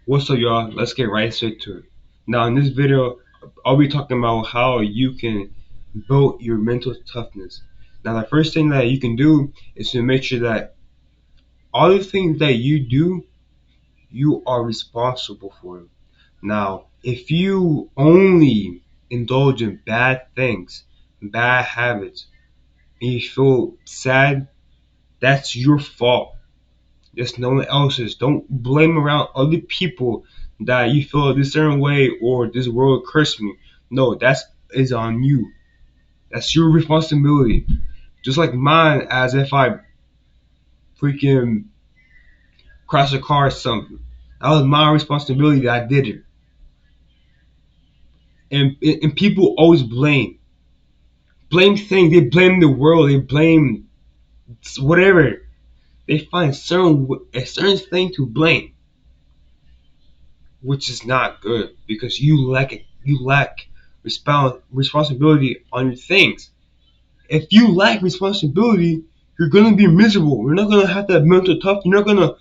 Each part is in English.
What's up, y'all? Let's get right straight to it. Now, in this video, I'll be talking about how you can build your mental toughness. Now, the first thing that you can do is to make sure that all the things that you do, you are responsible for them. Now, if you only indulge in bad things, bad habits, and you feel sad, that's your fault. It's no one else's. Don't blame around other people that you feel this certain way or this world cursed me. No, that's is on you. That's your responsibility. Just like mine, as if I freaking crashed a car or something. That was my responsibility that I did it. And people always blame things. They blame the world. They blame whatever. They find a certain thing to blame, which is not good because you lack responsibility on your things. If you lack responsibility, you're gonna be miserable. You're not gonna have that mental tough. You're not gonna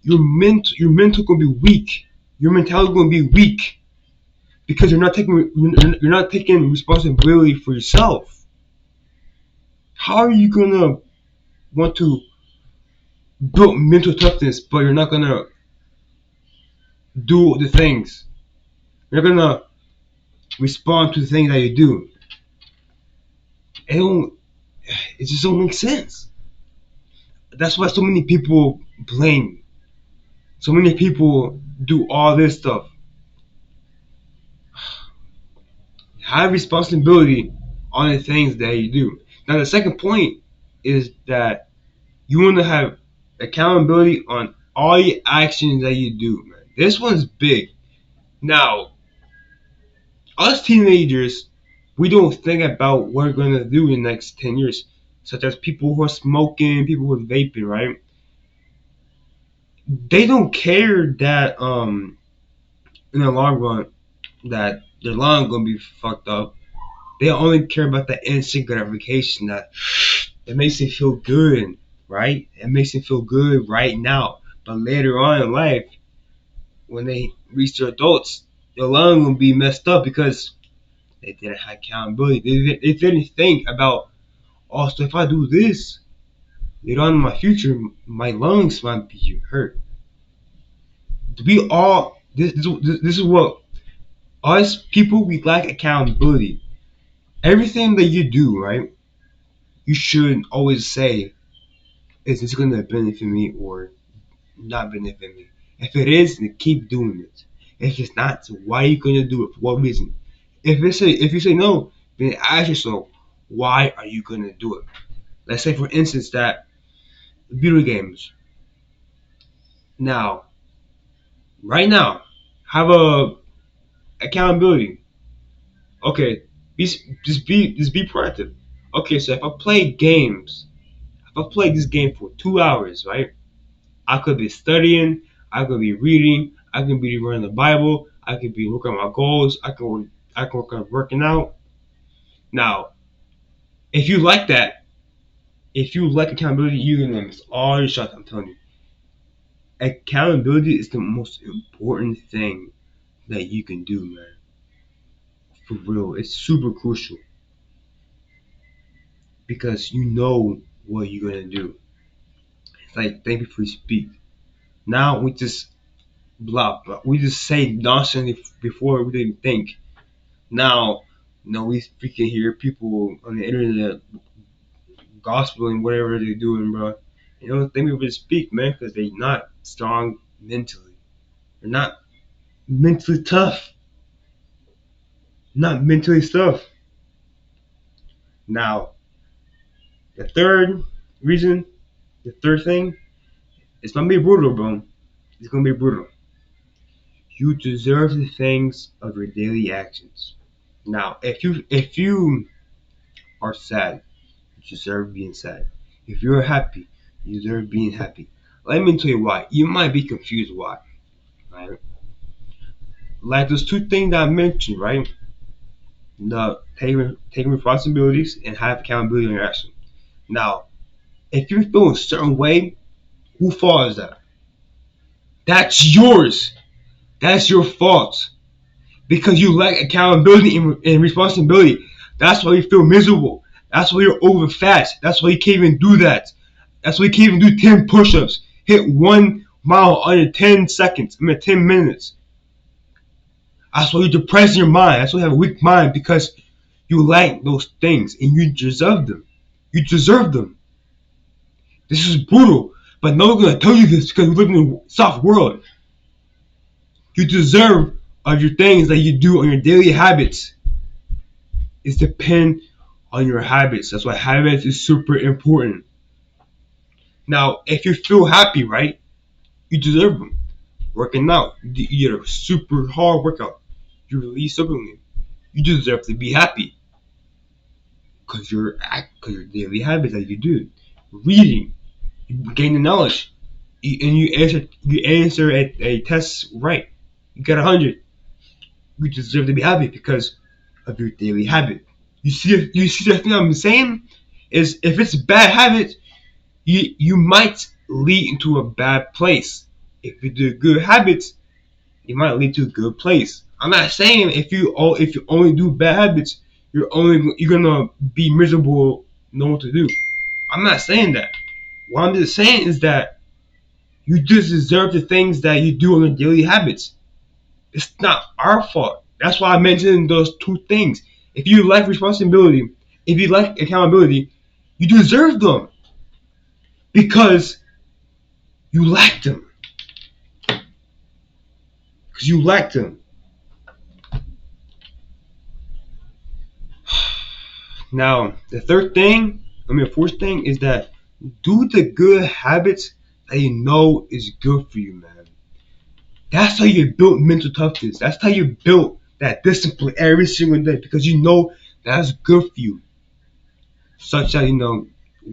your mental gonna be weak. Your mentality gonna be weak because you're not taking responsibility for yourself. How are you gonna want to build mental toughness, but you're not gonna do the things? You're not gonna respond to the things that you do. It don't. It just don't make sense. That's why so many people blame. So many people do all this stuff. Have responsibility on the things that you do. Now, the second point is that you want to have accountability on all the actions that you do, man. This one's big. Now, us teenagers, we don't think about what we're going to do in the next 10 years, such as people who are smoking, people who are vaping, right? They don't care that in the long run that their lung gonna be fucked up. They only care about the instant gratification that it makes them feel good, right? It makes them feel good right now. But later on in life, when they reach their adults, their lung will be messed up because they didn't have accountability. They didn't think about, oh, so if I do this later on in my future, my lungs might be hurt. We all this is what us people, we lack accountability. Everything that you do, right? You should always say, is this going to benefit me or not benefit me? If it is, then keep doing it. If it's not, so why are you going to do it? For what reason? If you say no, then ask yourself, why are you going to do it? Let's say, for instance, that video games. Now, right now, have a accountability. Okay, just be proactive. Okay, so if I play games, if I play this game for 2 hours, right? I could be studying, I could be reading, I could be reading the Bible, I could be looking at my goals, I can work on working out. Now, if you like that, if you like accountability, you're gonna miss all your shots. I'm telling you, accountability is the most important thing that you can do, man. For real, it's super crucial because you know what you're gonna do. It's like think before you speak. Now we just blah. We just say nonsense before we didn't think. Now, we freaking hear people on the internet gospeling whatever they're doing, bro. You don't think people just speak, man, because they're not strong mentally. They're not mentally tough. Not mentally tough. Now, the third reason, the third thing, it's gonna be brutal, bro. It's gonna be brutal. You deserve the things of your daily actions. Now, if you are sad, you deserve being sad. If you're happy, you deserve being happy. Let me tell you why. You might be confused why. Right? Like those two things that I mentioned, right? The taking responsibilities and have accountability on your action. Now, if you feel a certain way, who fault is that? That's yours. That's your fault. Because you lack accountability and responsibility. That's why you feel miserable. That's why you're over fat. That's why you can't even do that. That's why you can't even do 10 push-ups. Hit 1 mile under 10 seconds. 10 minutes. That's why you're depressed in your mind. That's why you have a weak mind because you lack those things and you deserve them. You deserve them. This is brutal, but no one's gonna tell you this because we live in a soft world. You deserve of your things that you do on your daily habits. It's depend on your habits. That's why habits is super important. Now, if you feel happy, right, you deserve them. Working out, you get a super hard workout. You release dopamine. You deserve to be happy because your daily habits that you do. Reading, you gain the knowledge, and you answer a test right. You got 100. You deserve to be happy because of your daily habit. You see the thing I'm saying is if it's a bad habit, you might lead into a bad place. If you do good habits, you might lead to a good place. I'm not saying if you only do bad habits, you're gonna be miserable, know what to do. I'm not saying that. What I'm just saying is that you just deserve the things that you do on your daily habits. It's not our fault. That's why I mentioned those two things. If you lack responsibility, if you lack accountability, you deserve them because you lack them. Because you lack them. Now, the fourth thing is that do the good habits that you know is good for you, man. That's how you build mental toughness. That's how you build that discipline every single day because you know that's good for you. Such as,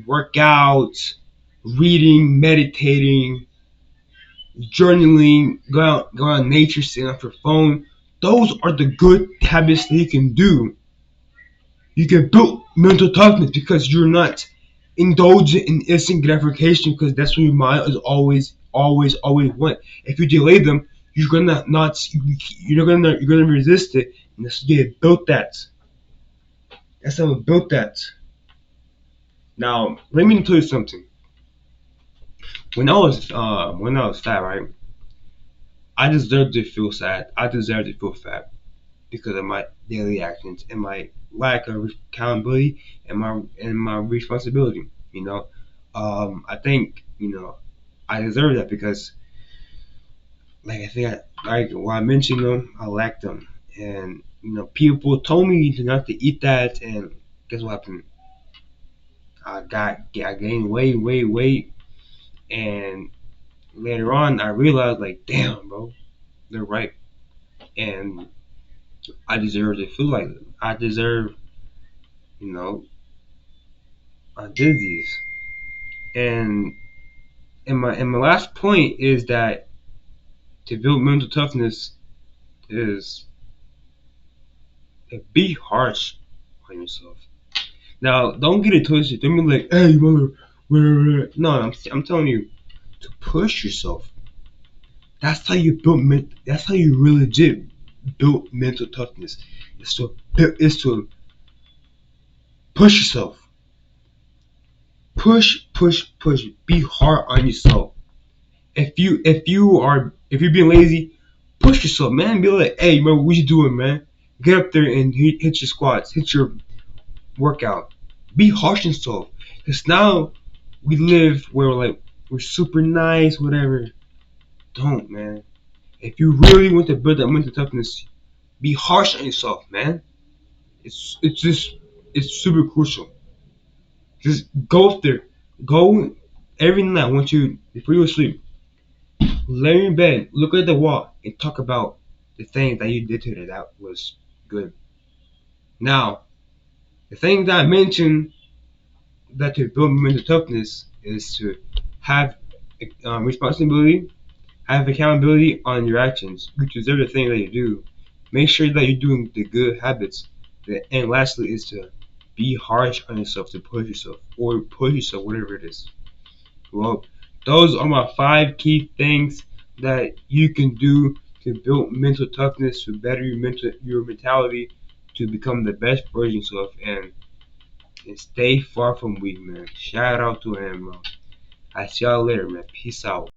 workouts, reading, meditating, journaling, go out in nature, sitting off your phone. Those are the good habits that you can do. You can build mental toughness because you're not indulgent in instant gratification because that's what your mind is always want. If you delay them, you're gonna resist it, and that's you built that. That's how I built that. Now, let me tell you something. When I was fat, right? I deserved to feel sad. I deserved to feel fat because of my daily actions and my lack of accountability and my responsibility. I think I deserve that because, like I think, like what I mentioned, I lacked them, and people told me to not to eat that, and guess what happened? I gained weight, and later on I realized like, damn, bro, they're right, and I deserve to feel like them. I deserve, you know, I did these, and my last point is that to build mental toughness is be harsh on yourself. Now, don't get it twisted. Don't be like, hey, mother. No, I'm telling you to push yourself. That's how you really legit build mental toughness. Is to push yourself. Push. Be hard on yourself. If you're being lazy, push yourself, man. Be like, hey, man, what you doing, man? Get up there and hit your squats, hit your workout. Be harsh on yourself. Cause now we live where we're super nice, whatever. Don't, man. If you really want to build that mental toughness, be harsh on yourself, man. It's super crucial. Just go up there. Go every night. I want you before you sleep. Lay in bed, look at the wall, and talk about the things that you did today that was good. Now, the thing that I mentioned that to build mental toughness is to have responsibility, have accountability on your actions. You deserve the thing that you do. Make sure that you're doing the good habits. And lastly is to be harsh on yourself, to push yourself or push yourself, whatever it is. Well, those are my 5 key things that you can do to build mental toughness to better your mentality to become the best version of yourself and stay far from weak, man. Shout out to him, bro. I see y'all later, man. Peace out.